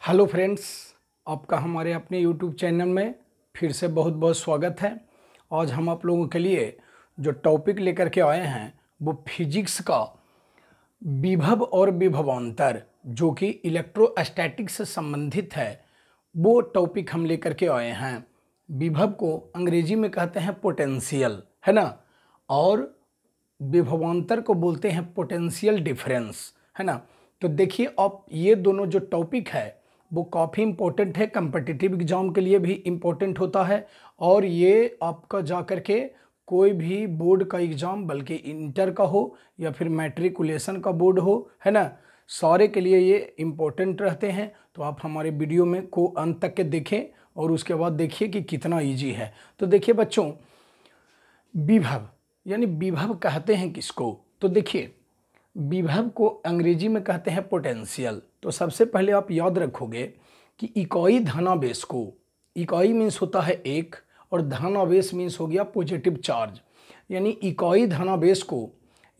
Hello friends, आपका हमारे अपने यूट्यूब चैनल में फिर से बहुत बहुत स्वागत है। आज हम आप लोगों के लिए जो टॉपिक लेकर के आए हैं वो फिजिक्स का विभव और विभवांतर जो कि इलेक्ट्रोस्टैटिक्स से संबंधित है, वो टॉपिक हम लेकर के आए हैं। विभव को अंग्रेजी में कहते हैं पोटेंशियल, है ना, और विभवांतर को बोलते हैं पोटेंशियल डिफरेंस, है ना। तो देखिए, आप ये दोनों जो टॉपिक है वो काफ़ी इम्पोर्टेंट है, कम्पिटिटिव एग्जाम के लिए भी इम्पोर्टेंट होता है। और ये आपका जा कर के कोई भी बोर्ड का एग्ज़ाम, बल्कि इंटर का हो या फिर मैट्रिकुलेशन का बोर्ड हो, है ना, सारे के लिए ये इम्पोर्टेंट रहते हैं। तो आप हमारे वीडियो में को अंत तक के देखें और उसके बाद देखिए कि कितना ईजी है। तो देखिए बच्चों, विभव यानी विभव कहते हैं किसको? तो देखिए, विभव को अंग्रेजी में कहते हैं पोटेंशियल। तो सबसे पहले आप याद रखोगे कि इकाई धनावेश को, इकाई मीन्स होता है एक और धनावेश मीन्स हो गया पॉजिटिव चार्ज। यानी इकाई धनावेश को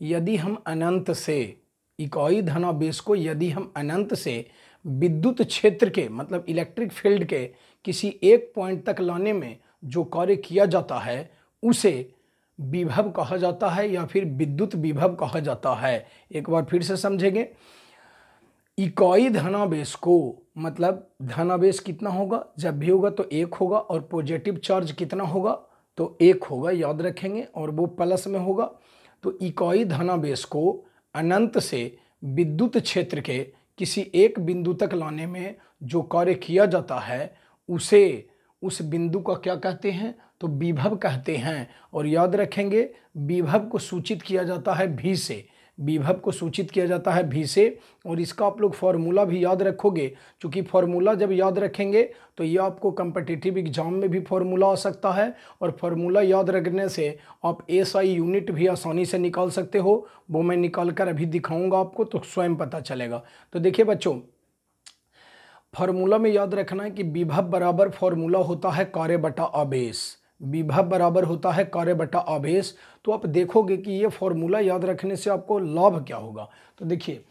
यदि हम अनंत से, इकाई धनावेश को यदि हम अनंत से विद्युत क्षेत्र के मतलब इलेक्ट्रिक फील्ड के किसी एक पॉइंट तक लाने में जो कार्य किया जाता है उसे विभव कहा जाता है या फिर विद्युत विभव कहा जाता है। एक बार फिर से समझेंगे, इकाई धनावेश को मतलब धनावेश कितना होगा, जब भी होगा तो एक होगा, और पॉजिटिव चार्ज कितना होगा तो एक होगा, याद रखेंगे, और वो प्लस में होगा। तो इकाई धनावेश को अनंत से विद्युत क्षेत्र के किसी एक बिंदु तक लाने में जो कार्य किया जाता है उसे, उस बिंदु का क्या कहते हैं तो विभव कहते हैं। और याद रखेंगे, विभव को सूचित किया जाता है भी से, विभव को सूचित किया जाता है भी से। और इसका आप लोग फॉर्मूला भी याद रखोगे, क्योंकि फॉर्मूला जब याद रखेंगे तो ये आपको कम्पिटिटिव एग्जाम में भी फॉर्मूला आ सकता है। और फॉर्मूला याद रखने से आप एसआई यूनिट भी आसानी से निकाल सकते हो। वो मैं निकाल कर अभी दिखाऊंगा आपको, तो स्वयं पता चलेगा। तो देखिए बच्चों, फॉर्मूला में याद रखना है कि विभव बराबर फॉर्मूला होता है कार्य बटा आवेश। विभव बराबर होता है कार्य बटा आवेश। तो आप देखोगे कि ये फॉर्मूला याद रखने से आपको लाभ क्या होगा। तो देखिए,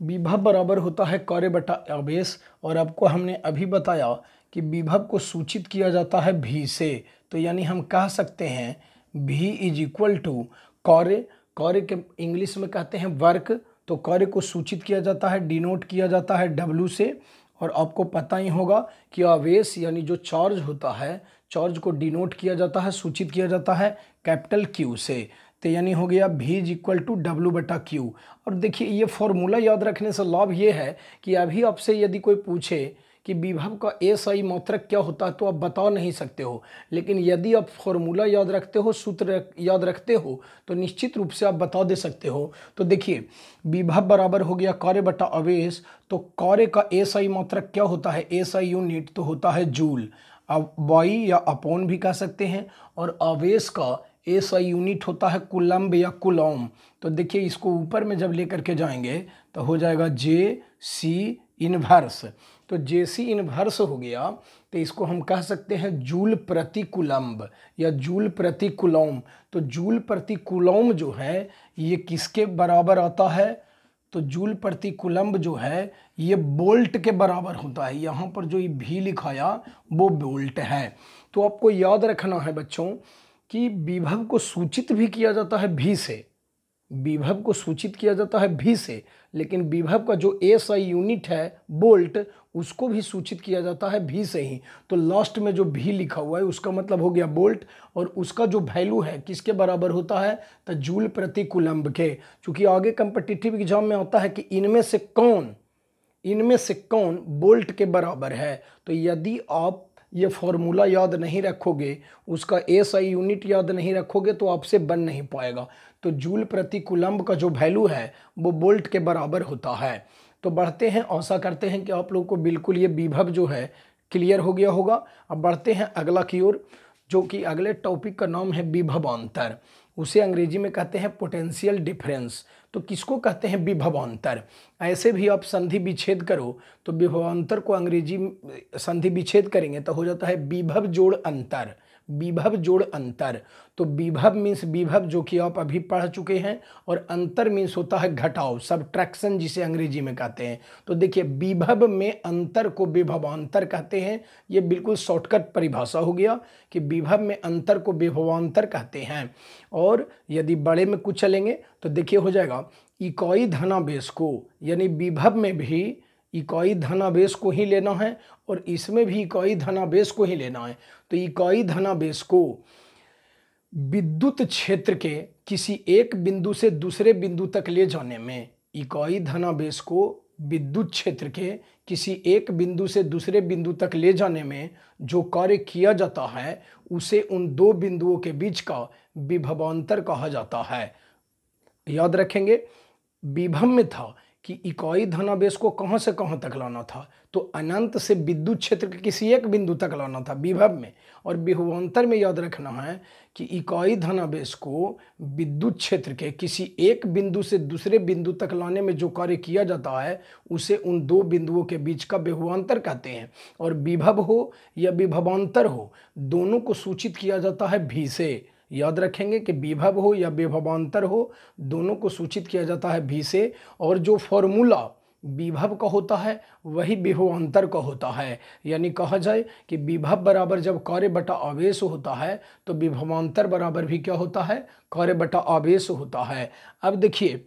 विभव बराबर होता है कार्य बटा आवेश, और आपको हमने अभी बताया कि विभव को सूचित किया जाता है भी से। तो यानी हम कह सकते हैं भी इज इक्वल टू कार्य, कार्य के इंग्लिश में कहते हैं वर्क। तो कार्य को सूचित किया जाता है, डिनोट किया जाता है डब्ल्यू से। और आपको पता ही होगा कि आवेश यानी जो चार्ज होता है, चार्ज को डिनोट किया जाता है, सूचित किया जाता है कैपिटल क्यू से। तो यानी हो गया भी इज इक्वल टू डब्ल्यू बटा क्यू। और देखिए, ये फॉर्मूला याद रखने से लाभ ये है कि अभी आपसे यदि कोई पूछे कि विभव का एसआई मात्रक क्या होता है तो आप बता नहीं सकते हो, लेकिन यदि आप फॉर्मूला याद रखते हो, सूत्र याद रखते हो, तो निश्चित रूप से आप बता दे सकते हो। तो देखिए, विभव बराबर हो गया कार्य बटा आवेश। तो कार्य का एसआई मात्रक क्या होता है, एसआई यूनिट तो होता है जूल, अब वाई या अपॉन भी कह सकते हैं। और आवेश का एसआई यूनिट होता है कुलम्ब या कुलौम। तो देखिए, इसको ऊपर में जब लेकर के जाएंगे तो हो जाएगा जे सी इनवर्स। तो जे सी इनवर्स हो गया, तो इसको हम कह सकते हैं जूल प्रति कुलम्ब या जूल प्रति कुलौम। तो जूल प्रति कुलौम जो है ये किसके बराबर आता है, तो जूल प्रति कुलम्ब जो है ये वोल्ट के बराबर होता है। यहाँ पर जो ये भी लिखाया वो वोल्ट है। तो आपको याद रखना है बच्चों कि विभव को सूचित भी किया जाता है भी से, विभव को सूचित किया जाता है भी से, लेकिन विभव का जो एसआई यूनिट है वोल्ट, उसको भी सूचित किया जाता है भी से ही। तो लास्ट में जो भी लिखा हुआ है उसका मतलब हो गया वोल्ट, और उसका जो वैल्यू है किसके बराबर होता है तो जूल प्रति कुलम्ब के। चूंकि आगे कम्पिटिटिव एग्जाम में आता है कि इनमें से कौन वोल्ट के बराबर है। तो यदि आप ये फॉर्मूला याद नहीं रखोगे, उसका एसआई यूनिट याद नहीं रखोगे, तो आपसे बन नहीं पाएगा। तो जूल प्रति कुलम्ब का जो वैल्यू है वो वोल्ट के बराबर होता है। तो बढ़ते हैं, आशा करते हैं कि आप लोगों को बिल्कुल ये विभव जो है क्लियर हो गया होगा। अब बढ़ते हैं अगला की ओर, जो कि अगले टॉपिक का नाम है विभवांतर। उसे अंग्रेजी में कहते हैं पोटेंशियल डिफरेंस। तो किसको कहते हैं विभवांतर? ऐसे भी आप संधि विच्छेद करो तो विभवांतर को अंग्रेजी संधि विच्छेद करेंगे तो हो जाता है विभव जोड़ अंतर। विभव जोड़ अंतर। तो विभव मीन्स विभव जो कि आप अभी पढ़ चुके हैं, और अंतर मीन्स होता है घटाव, सबट्रैक्शन जिसे अंग्रेजी में कहते हैं। तो देखिए विभव में अंतर को विभवांतर कहते हैं। ये बिल्कुल शॉर्टकट परिभाषा हो गया कि विभव में अंतर को विभवांतर कहते हैं। और यदि बड़े में कुछ चलेंगे तो देखिए हो जाएगा इकाई धनावेश को, यानी विभव में भी इकाई धनावेश को ही लेना है और इसमें भी इकाई धनावेश को ही लेना है। तो इकाई धनावेश को विद्युत क्षेत्र के किसी एक बिंदु से दूसरे बिंदु तक ले जाने में, इकाई धनावेश को विद्युत क्षेत्र के किसी एक बिंदु से दूसरे बिंदु तक ले जाने में जो कार्य किया जाता है उसे उन दो बिंदुओं के बीच का विभवांतर कहा जाता है। याद रखेंगे, विभव में था कि इकाई धनावेश को कहां से कहां तक लाना था, तो अनंत से विद्युत क्षेत्र के किसी एक बिंदु तक लाना था विभव में। और विभवांतर में याद रखना है कि इकाई धनावेश को विद्युत क्षेत्र के किसी एक बिंदु से दूसरे बिंदु तक लाने में जो कार्य किया जाता है उसे उन दो बिंदुओं के बीच का विभवांतर कहते हैं। और विभव हो या विभवांतर हो, दोनों को सूचित किया जाता है भी से। याद रखेंगे कि विभव हो या विभवांतर हो, दोनों को सूचित किया जाता है भी से। और जो फॉर्मूला विभव का होता है वही विभवांतर का होता है। यानी कहा जाए कि विभव बराबर जब कार्य बटा आवेश होता है तो विभवांतर बराबर भी क्या होता है, कार्य बटा आवेश होता है। अब देखिए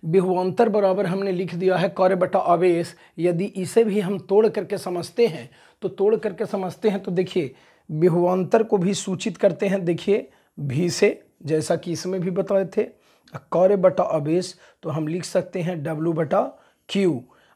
विभवांतर बराबर हमने लिख दिया है कार्य बटा आवेश। यदि इसे भी हम तोड़ करके समझते हैं तो देखिए विभवांतर को भी सूचित करते हैं, देखिए भी से, जैसा कि इसमें भी बताए थे। कार्य बटा आवेश तो हम लिख सकते हैं W बटा Q।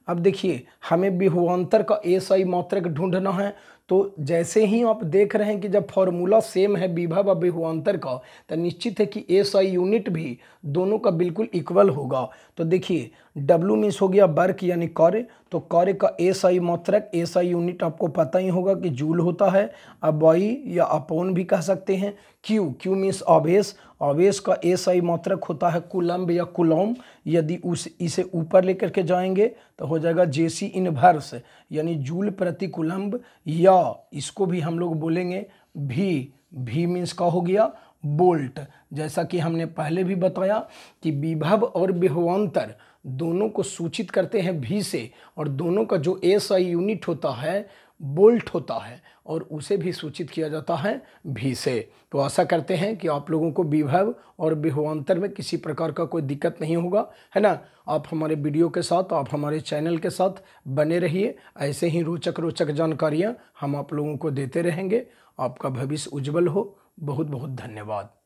अब देखिए हमें विभवांतर का SI मात्रक ढूंढना है। तो जैसे ही आप देख रहे हैं कि जब फॉर्मूला सेम है विभव और विभवांतर का, तो निश्चित है कि SI यूनिट भी दोनों का बिल्कुल इक्वल होगा। तो देखिए W मीन्स हो गया वर्क यानी कार्य, तो कार्य का SI मात्रक, SI यूनिट आपको पता ही होगा कि जूल होता है। अब Y या अपॉन भी कह सकते हैं। Q मीन्स आवेश, आवेश का SI मात्रक होता है कूलम्ब या कूलॉम। यदि इसे ऊपर लेकर के जाएंगे तो हो जाएगा JC इनवर्स यानी जूल प्रति कूलम्ब, या इसको भी हम लोग बोलेंगे भी मीन्स का हो गया बोल्ट। जैसा कि हमने पहले भी बताया कि विभव और विभवांतर दोनों को सूचित करते हैं भी से, और दोनों का जो SI यूनिट होता है बोल्ट होता है और उसे भी सूचित किया जाता है भी से। तो आशा करते हैं कि आप लोगों को विभव और विभवांतर में किसी प्रकार का कोई दिक्कत नहीं होगा, है ना। आप हमारे वीडियो के साथ, आप हमारे चैनल के साथ बने रहिए। ऐसे ही रोचक जानकारियाँ हम आप लोगों को देते रहेंगे। आपका भविष्य उज्जवल हो। बहुत बहुत धन्यवाद।